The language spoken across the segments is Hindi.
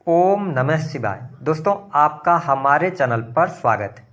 ओम नमः शिवाय। दोस्तों, आपका हमारे चैनल पर स्वागत है।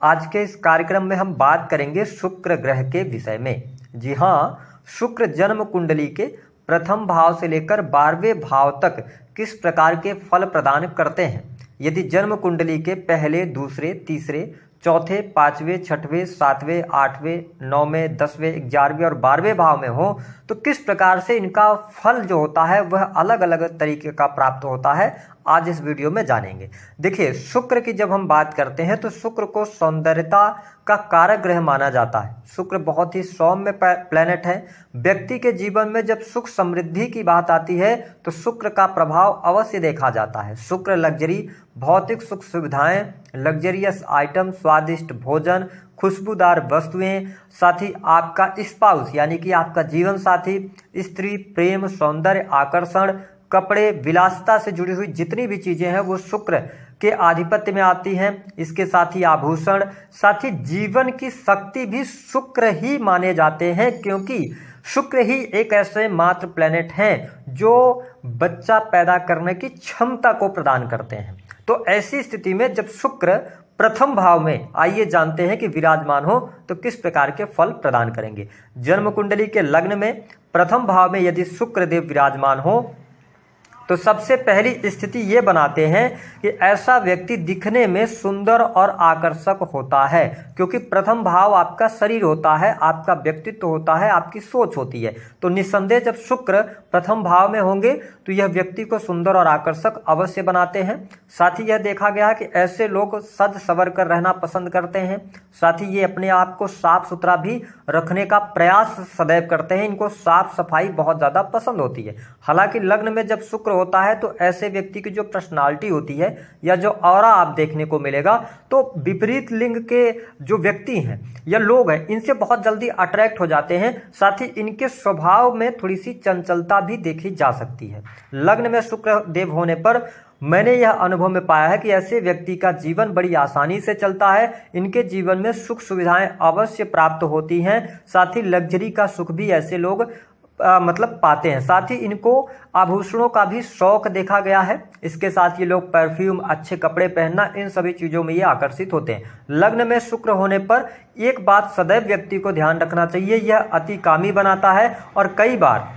आज के इस कार्यक्रम में हम बात करेंगे शुक्र ग्रह के विषय में। जी हाँ, शुक्र जन्म कुंडली के प्रथम भाव से लेकर 12वें भाव तक किस प्रकार के फल प्रदान करते हैं। यदि जन्म कुंडली के पहले, दूसरे, तीसरे, चौथे, पाँचवें, छठवें, सातवें, आठवें, 9वें, 10वें, 11वें और 12वें भाव में हो तो किस प्रकार से इनका फल जो होता है वह अलग अलग तरीके का प्राप्त होता है, आज इस वीडियो में जानेंगे। देखिए, शुक्र की जब हम बात करते हैं तो शुक्र को सौंदर्यता का कारक ग्रह माना जाता है। शुक्र बहुत ही सौम्य प्लेनेट है। व्यक्ति के जीवन में जब सुख समृद्धि की बात आती है तो शुक्र का प्रभाव अवश्य देखा जाता है। शुक्र लग्जरी, भौतिक सुख सुविधाएं, लग्जरियस आइटम, स्वादिष्ट भोजन, खुशबूदार वस्तुएं, साथ ही आपका स्पाउस यानी कि आपका जीवन साथी, स्त्री, प्रेम, सौंदर्य, आकर्षण, कपड़े, विलासिता से जुड़ी हुई जितनी भी चीजें हैं वो शुक्र के आधिपत्य में आती हैं। इसके साथ ही आभूषण, साथ ही जीवन की शक्ति भी शुक्र ही माने जाते हैं, क्योंकि शुक्र ही एक ऐसे मात्र प्लेनेट हैं जो बच्चा पैदा करने की क्षमता को प्रदान करते हैं। तो ऐसी स्थिति में जब शुक्र प्रथम भाव में, आइए जानते हैं कि विराजमान हो तो किस प्रकार के फल प्रदान करेंगे। जन्म कुंडली के लग्न में प्रथम भाव में यदि शुक्र देव विराजमान हो तो सबसे पहली स्थिति ये बनाते हैं कि ऐसा व्यक्ति दिखने में सुंदर और आकर्षक होता है, क्योंकि प्रथम भाव आपका शरीर होता है, आपका व्यक्तित्व होता है, आपकी सोच होती है। तो निस्संदेह जब शुक्र प्रथम भाव में होंगे तो यह व्यक्ति को सुंदर और आकर्षक अवश्य बनाते हैं। साथ ही यह देखा गया कि ऐसे लोग सज संवर कर रहना पसंद करते हैं। साथ ही ये अपने आप को साफ सुथरा भी रखने का प्रयास सदैव करते हैं। इनको साफ सफाई बहुत ज़्यादा पसंद होती है। हालांकि लग्न में जब शुक्र होता है तो ऐसे व्यक्ति की जो पर्सनालिटी होती है या जो ऑरा आप देखने को मिलेगा, तो विपरीत लिंग के जो व्यक्ति हैं या लोग हैं इनसे बहुत जल्दी अट्रैक्ट हो जाते हैं। साथ ही इनके स्वभाव में थोड़ी सी चंचलता भी देखी जा सकती है। लग्न में शुक्र देव होने पर मैंने यह अनुभव में पाया है कि ऐसे व्यक्ति का जीवन बड़ी आसानी से चलता है। इनके जीवन में सुख सुविधाएं अवश्य प्राप्त होती हैं। साथ ही लग्जरी का सुख भी ऐसे लोग पाते हैं। साथ ही इनको आभूषणों का भी शौक देखा गया है। इसके साथ ये लोग परफ्यूम, अच्छे कपड़े पहनना, इन सभी चीज़ों में ये आकर्षित होते हैं। लग्न में शुक्र होने पर एक बात सदैव व्यक्ति को ध्यान रखना चाहिए, यह अति कामी बनाता है और कई बार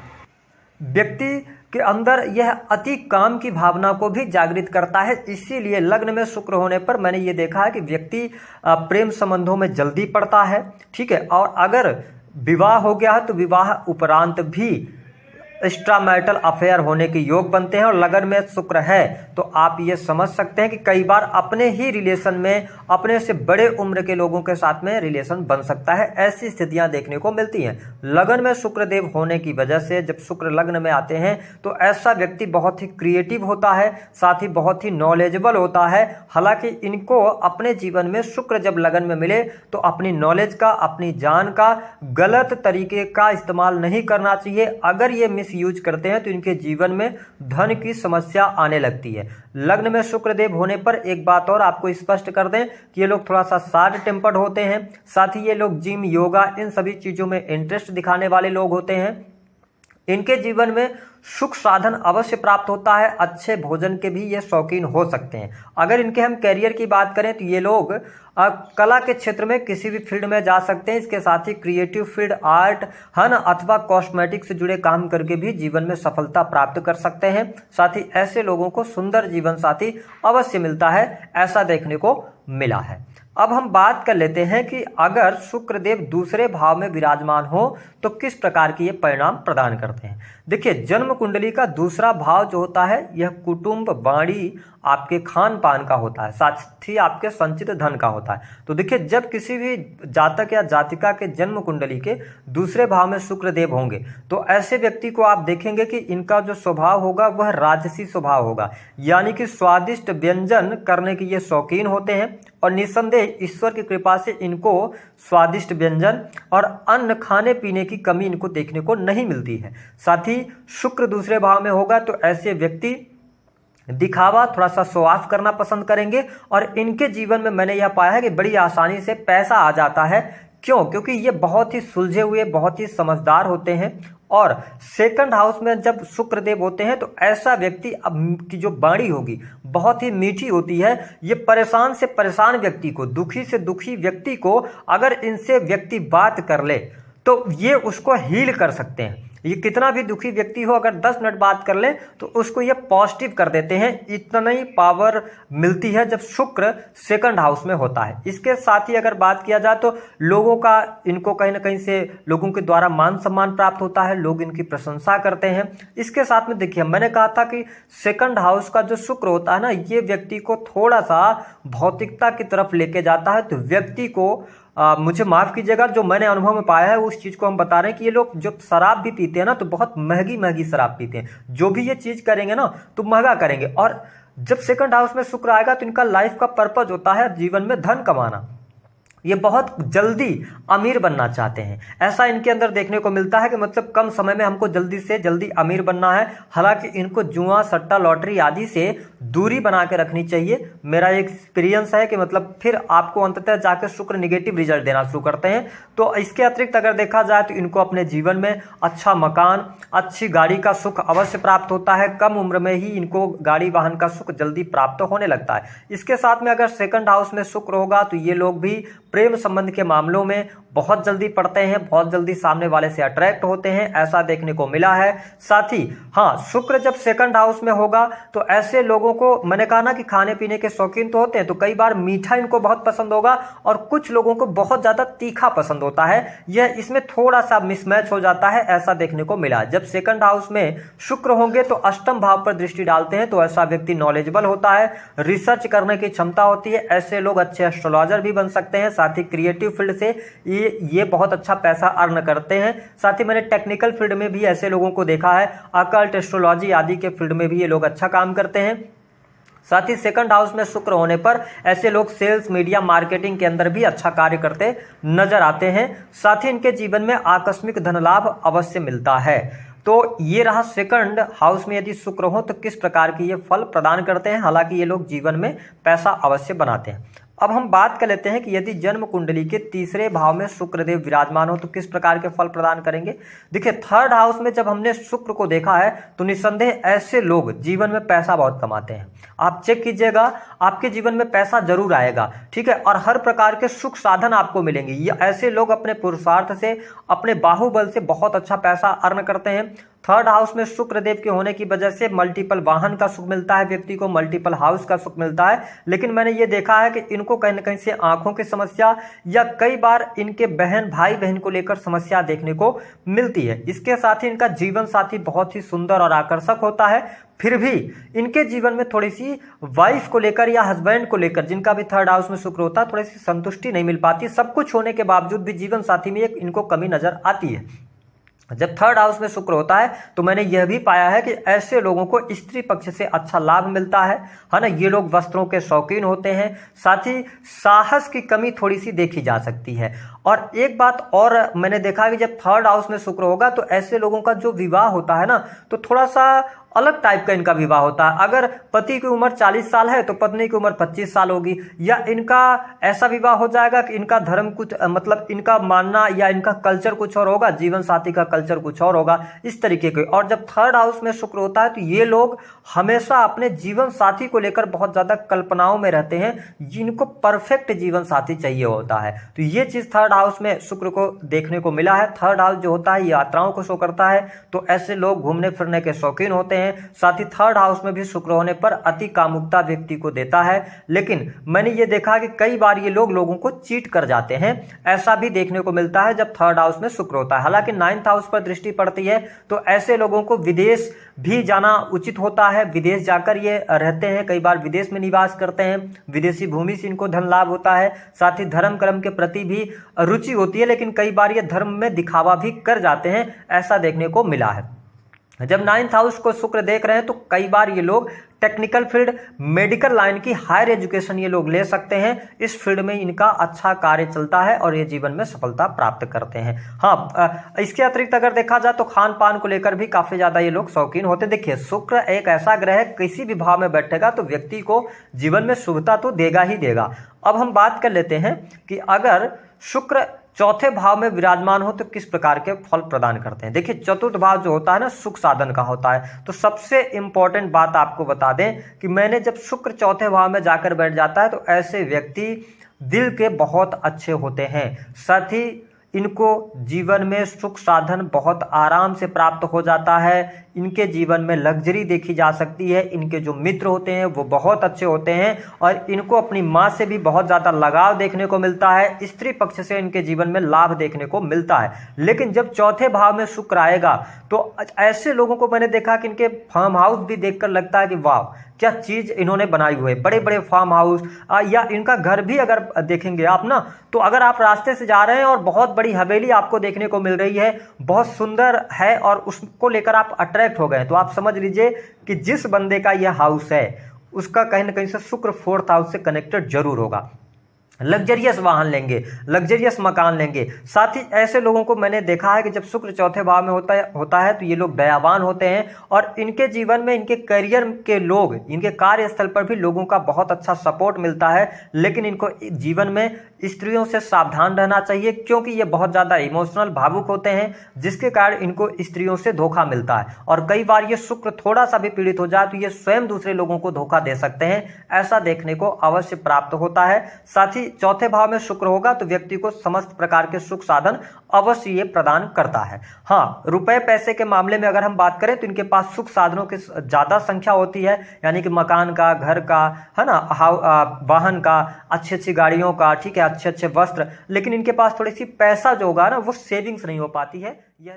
व्यक्ति के अंदर यह अति काम की भावना को भी जागृत करता है। इसीलिए लग्न में शुक्र होने पर मैंने ये देखा है कि व्यक्ति प्रेम संबंधों में जल्दी पड़ता है, ठीक है। और अगर विवाह हो गया है तो विवाह उपरांत भी एक्स्ट्रा मैरिटल अफेयर होने के योग बनते हैं। और लगन में शुक्र है तो आप ये समझ सकते हैं कि कई बार अपने ही रिलेशन में अपने से बड़े उम्र के लोगों के साथ में रिलेशन बन सकता है। ऐसी स्थितियां देखने को मिलती हैं। लगन में शुक्र देव होने की वजह से जब शुक्र लग्न में आते हैं तो ऐसा व्यक्ति बहुत ही क्रिएटिव होता है, साथ ही बहुत ही नॉलेजेबल होता है। हालांकि इनको अपने जीवन में शुक्र जब लगन में मिले तो अपनी नॉलेज का, अपनी जान का गलत तरीके का इस्तेमाल नहीं करना चाहिए। अगर ये यूज करते हैं तो इनके जीवन में धन की समस्या आने लगती है। लग्न में शुक्र देव होने पर एक बात और आपको स्पष्ट कर दें कि ये लोग थोड़ा सा शॉर्ट टेम्पर्ड होते हैं। साथ ही ये लोग जिम, योगा, इन सभी चीजों में इंटरेस्ट दिखाने वाले लोग होते हैं। इनके जीवन में सुख साधन अवश्य प्राप्त होता है। अच्छे भोजन के भी ये शौकीन हो सकते हैं। अगर इनके हम कैरियर की बात करें तो ये लोग कला के क्षेत्र में किसी भी फील्ड में जा सकते हैं। इसके साथ ही क्रिएटिव फील्ड, आर्ट है ना, अथवा कॉस्मेटिक से जुड़े काम करके भी जीवन में सफलता प्राप्त कर सकते हैं। साथ ही ऐसे लोगों को सुंदर जीवन साथी अवश्य मिलता है, ऐसा देखने को मिला है। अब हम बात कर लेते हैं कि अगर शुक्र देव दूसरे भाव में विराजमान हो तो किस प्रकार के ये परिणाम प्रदान करते हैं। देखिए, जन्म कुंडली का दूसरा भाव जो होता है यह कुटुंब, वाणी, आपके खान पान का होता है, साथ ही आपके संचित धन का होता है। तो देखिए, जब किसी भी जातक या जातिका के जन्म कुंडली के दूसरे भाव में शुक्र देव होंगे तो ऐसे व्यक्ति को आप देखेंगे कि इनका जो स्वभाव होगा वह राजसी स्वभाव होगा, यानी कि स्वादिष्ट व्यंजन करने के ये शौकीन होते हैं। और निस्संदेह ईश्वर की कृपा से इनको स्वादिष्ट व्यंजन और अन्न खाने पीने की कमी इनको देखने को नहीं मिलती है। साथ ही शुक्र दूसरे भाव में होगा तो ऐसे व्यक्ति दिखावा, थोड़ा सा शो ऑफ करना पसंद करेंगे। और इनके जीवन में मैंने यह पाया है कि बड़ी आसानी से पैसा आ जाता है। क्यों? क्योंकि ये बहुत ही सुलझे हुए, बहुत ही समझदार होते हैं और सेकंड हाउस में जब शुक्र देव होते हैं तो ऐसा व्यक्ति की जो वाणी होगी बहुत ही मीठी होती है। ये परेशान से परेशान व्यक्ति को, दुखी से दुखी व्यक्ति को अगर इनसे व्यक्ति बात कर ले तो ये उसको हील कर सकते हैं। ये कितना भी दुखी व्यक्ति हो, अगर 10 मिनट बात कर ले तो उसको ये पॉजिटिव कर देते हैं। इतना ही पावर मिलती है जब शुक्र सेकंड हाउस में होता है। इसके साथ ही अगर बात किया जाए तो लोगों का, इनको कहीं ना कहीं से लोगों के द्वारा मान सम्मान प्राप्त होता है, लोग इनकी प्रशंसा करते हैं। इसके साथ में देखिए, मैंने कहा था कि सेकंड हाउस का जो शुक्र होता है ना, ये व्यक्ति को थोड़ा सा भौतिकता की तरफ लेके जाता है। तो व्यक्ति को मुझे माफ़ कीजिएगा, जो मैंने अनुभव में पाया है उस चीज़ को हम बता रहे हैं कि ये लोग जो शराब भी पीते हैं ना, तो बहुत महंगी महंगी शराब पीते हैं। जो भी ये चीज़ करेंगे ना तो महंगा करेंगे। और जब सेकंड हाउस में शुक्र आएगा तो इनका लाइफ का पर्पज होता है जीवन में धन कमाना। ये बहुत जल्दी अमीर बनना चाहते हैं, ऐसा इनके अंदर देखने को मिलता है कि मतलब कम समय में हमको जल्दी से जल्दी अमीर बनना है। हालांकि इनको जुआ, सट्टा, लॉटरी आदि से दूरी बना के रखनी चाहिए। मेरा एक एक्सपीरियंस है कि मतलब फिर आपको अंततः जाकर शुक्र निगेटिव रिजल्ट देना शुरू करते हैं। तो इसके अतिरिक्त अगर देखा जाए तो इनको अपने जीवन में अच्छा मकान, अच्छी गाड़ी का सुख अवश्य प्राप्त होता है। कम उम्र में ही इनको गाड़ी वाहन का सुख जल्दी प्राप्त होने लगता है। इसके साथ में अगर सेकंड हाउस में शुक्र होगा तो ये लोग भी प्रेम संबंध के मामलों में बहुत जल्दी पड़ते हैं, बहुत जल्दी सामने वाले से अट्रैक्ट होते हैं, ऐसा देखने को मिला है। साथ ही हाँ, शुक्र जब सेकंड हाउस में होगा तो ऐसे लोगों को, मैंने कहा ना कि खाने पीने के शौकीन तो होते हैं, तो कई बार मीठा इनको बहुत पसंद होगा और कुछ लोगों को बहुत ज्यादा तीखा पसंद होता है। यह इसमें थोड़ा सा मिसमैच हो जाता है, ऐसा देखने को मिला। जब सेकंड हाउस में शुक्र होंगे तो अष्टम भाव पर दृष्टि डालते हैं तो ऐसा व्यक्ति नॉलेजेबल होता है, रिसर्च करने की क्षमता होती है। ऐसे लोग अच्छे एस्ट्रोलॉजर भी बन सकते हैं। साथ ही क्रिएटिव फील्ड से ये बहुत अच्छा पैसा अर्न करते हैं। साथ ही मैंने टेक्निकल फील्ड में भी ऐसे लोगों को देखा है, अकल्ट, एस्ट्रोलॉजी आदि के फील्ड में भी ये लोग अच्छा काम करते हैं। साथ ही सेकंड हाउस में शुक्र होने पर ऐसे लोग सेल्स, मीडिया, मार्केटिंग के अंदर भी अच्छा कार्य करते नजर आते हैं। साथ ही इनके जीवन में आकस्मिक धन लाभ अवश्य मिलता है। तो ये रहा सेकंड हाउस में यदि शुक्र हो तो किस प्रकार की ये फल प्रदान करते हैं। हालांकि ये लोग जीवन में पैसा अवश्य बनाते हैं। अब हम बात कर लेते हैं कि यदि जन्म कुंडली के तीसरे भाव में शुक्रदेव विराजमान हो तो किस प्रकार के फल प्रदान करेंगे। देखिए, थर्ड हाउस में जब हमने शुक्र को देखा है तो निस्संदेह ऐसे लोग जीवन में पैसा बहुत कमाते हैं। आप चेक कीजिएगा, आपके जीवन में पैसा जरूर आएगा, ठीक है, और हर प्रकार के सुख साधन आपको मिलेंगे। ये ऐसे लोग अपने पुरुषार्थ से, अपने बाहुबल से बहुत अच्छा पैसा अर्न करते हैं। थर्ड हाउस में शुक्र देव के होने की वजह से मल्टीपल वाहन का सुख मिलता है व्यक्ति को, मल्टीपल हाउस का सुख मिलता है। लेकिन मैंने ये देखा है कि इनको कहीं ना कहीं से आंखों की समस्या या कई बार इनके बहन, भाई बहन को लेकर समस्या देखने को मिलती है। इसके साथ ही इनका जीवन साथी बहुत ही सुंदर और आकर्षक होता है, फिर भी इनके जीवन में थोड़ी सी वाइफ को लेकर या हस्बैंड को लेकर, जिनका भी थर्ड हाउस में शुक्र होता है, थोड़ी सी संतुष्टि नहीं मिल पाती। सब कुछ होने के बावजूद भी जीवन साथी में एक इनको कमी नजर आती है। जब थर्ड हाउस में शुक्र होता है तो मैंने यह भी पाया है कि ऐसे लोगों को स्त्री पक्ष से अच्छा लाभ मिलता है ना। ये लोग वस्त्रों के शौकीन होते हैं, साथ ही साहस की कमी थोड़ी सी देखी जा सकती है। और एक बात और मैंने देखा है कि जब थर्ड हाउस में शुक्र होगा तो ऐसे लोगों का जो विवाह होता है ना, तो थोड़ा सा अलग टाइप का इनका विवाह होता है। अगर पति की उम्र 40 साल है तो पत्नी की उम्र 25 साल होगी, या इनका ऐसा विवाह हो जाएगा कि इनका धर्म कुछ, मतलब इनका मानना या इनका कल्चर कुछ और होगा, जीवन साथी का कल्चर कुछ और होगा, इस तरीके के। और जब थर्ड हाउस में शुक्र होता है तो ये लोग हमेशा अपने जीवन साथी को लेकर बहुत ज्यादा कल्पनाओं में रहते हैं, जिनको परफेक्ट जीवन साथी चाहिए होता है। तो ये चीज थर्ड हाउस में शुक्र को देखने को मिला है। थर्ड हाउस जो होता है यात्राओं को शो करता है, तो ऐसे लोग घूमने फिरने के शौकीन होते हैं। साथ ही थर्ड हाउस में भी शुक्र होने पर अति कामुकता व्यक्ति को देता है। लेकिन मैंने ये देखा कि कई बार ये लोग लोगों को चीट कर जाते हैं, ऐसा भी देखने को मिलता है जब थर्ड हाउस में शुक्र होता है। हालांकि नाइन्थ हाउस पर दृष्टि पड़ती है तो ऐसे लोगों को विदेश भी जाना उचित होता है। विदेश जाकर ये रहते हैं, कई बार विदेश में निवास करते हैं, विदेशी भूमि से इनको धन लाभ होता है। साथ ही धर्म कर्म के प्रति भी रुचि होती है, लेकिन कई बार ये धर्म में दिखावा भी कर जाते हैं, ऐसा देखने को मिला है। जब नाइन्थ हाउस को शुक्र देख रहे हैं तो कई बार ये लोग टेक्निकल फील्ड, मेडिकल लाइन की हायर एजुकेशन ये लोग ले सकते हैं। इस फील्ड में इनका अच्छा कार्य चलता है और ये जीवन में सफलता प्राप्त करते हैं। हाँ, इसके अतिरिक्त अगर देखा जाए तो खान पान को लेकर भी काफी ज्यादा ये लोग शौकीन होते हैं। देखिए, शुक्र एक ऐसा ग्रह है, किसी भी भाव में बैठेगा तो व्यक्ति को जीवन में शुभता तो देगा ही देगा। अब हम बात कर लेते हैं कि अगर शुक्र चौथे भाव में विराजमान हो तो किस प्रकार के फल प्रदान करते हैं। देखिए चतुर्थ भाव जो होता है ना सुख साधन का होता है। तो सबसे इंपॉर्टेंट बात आपको बता दें कि मैंने जब शुक्र चौथे भाव में जाकर बैठ जाता है तो ऐसे व्यक्ति दिल के बहुत अच्छे होते हैं, साथ ही इनको जीवन में सुख साधन बहुत आराम से प्राप्त हो जाता है। इनके जीवन में लग्जरी देखी जा सकती है। इनके जो मित्र होते हैं वो बहुत अच्छे होते हैं और इनको अपनी माँ से भी बहुत ज़्यादा लगाव देखने को मिलता है। स्त्री पक्ष से इनके जीवन में लाभ देखने को मिलता है। लेकिन जब चौथे भाव में शुक्र आएगा तो ऐसे लोगों को मैंने देखा कि इनके फार्म हाउस भी देखकर लगता है कि वाह क्या चीज़ इन्होंने बनाई हुई है, बड़े बड़े फार्म हाउस या इनका घर भी अगर देखेंगे आप ना, तो अगर आप रास्ते से जा रहे हैं और बहुत बड़ी हवेली आपको देखने को मिल रही है, बहुत सुंदर है और उसको लेकर आप अट्रैक्ट हो गए, तो आप समझ लीजिए कि जिस बंदे का यह हाउस है उसका कहीं ना कहीं से शुक्र फोर्थ हाउस से कनेक्टेड जरूर होगा। लग्जरियस वाहन लेंगे, लग्जरियस मकान लेंगे। साथ ही ऐसे लोगों को मैंने देखा है कि जब शुक्र चौथे भाव में होता है तो ये लोग दयावान होते हैं और इनके जीवन में इनके करियर के लोग, इनके कार्यस्थल पर भी लोगों का बहुत अच्छा सपोर्ट मिलता है। लेकिन इनको जीवन में स्त्रियों से सावधान रहना चाहिए क्योंकि ये बहुत ज़्यादा इमोशनल भावुक होते हैं, जिसके कारण इनको स्त्रियों से धोखा मिलता है। और कई बार ये शुक्र थोड़ा सा भी पीड़ित हो जाए तो ये स्वयं दूसरे लोगों को धोखा दे सकते हैं। ऐसा देखने को अवश्य प्राप्त होता है। साथ ही चौथे भाव में शुक्र होगा तो व्यक्ति को समस्त प्रकार के सुख साधन अवश्य ये प्रदान करता है। हाँ, रुपए पैसे के मामले में अगर हम बात करें तो इनके पास सुख साधनों की ज्यादा संख्या होती है, यानी कि मकान का, घर का, है ना, वाहन का, अच्छी अच्छी गाड़ियों का, ठीक है, अच्छे अच्छे वस्त्र। लेकिन इनके पास थोड़ी सी पैसा जो होगा ना वो सेविंग्स नहीं हो पाती है। यह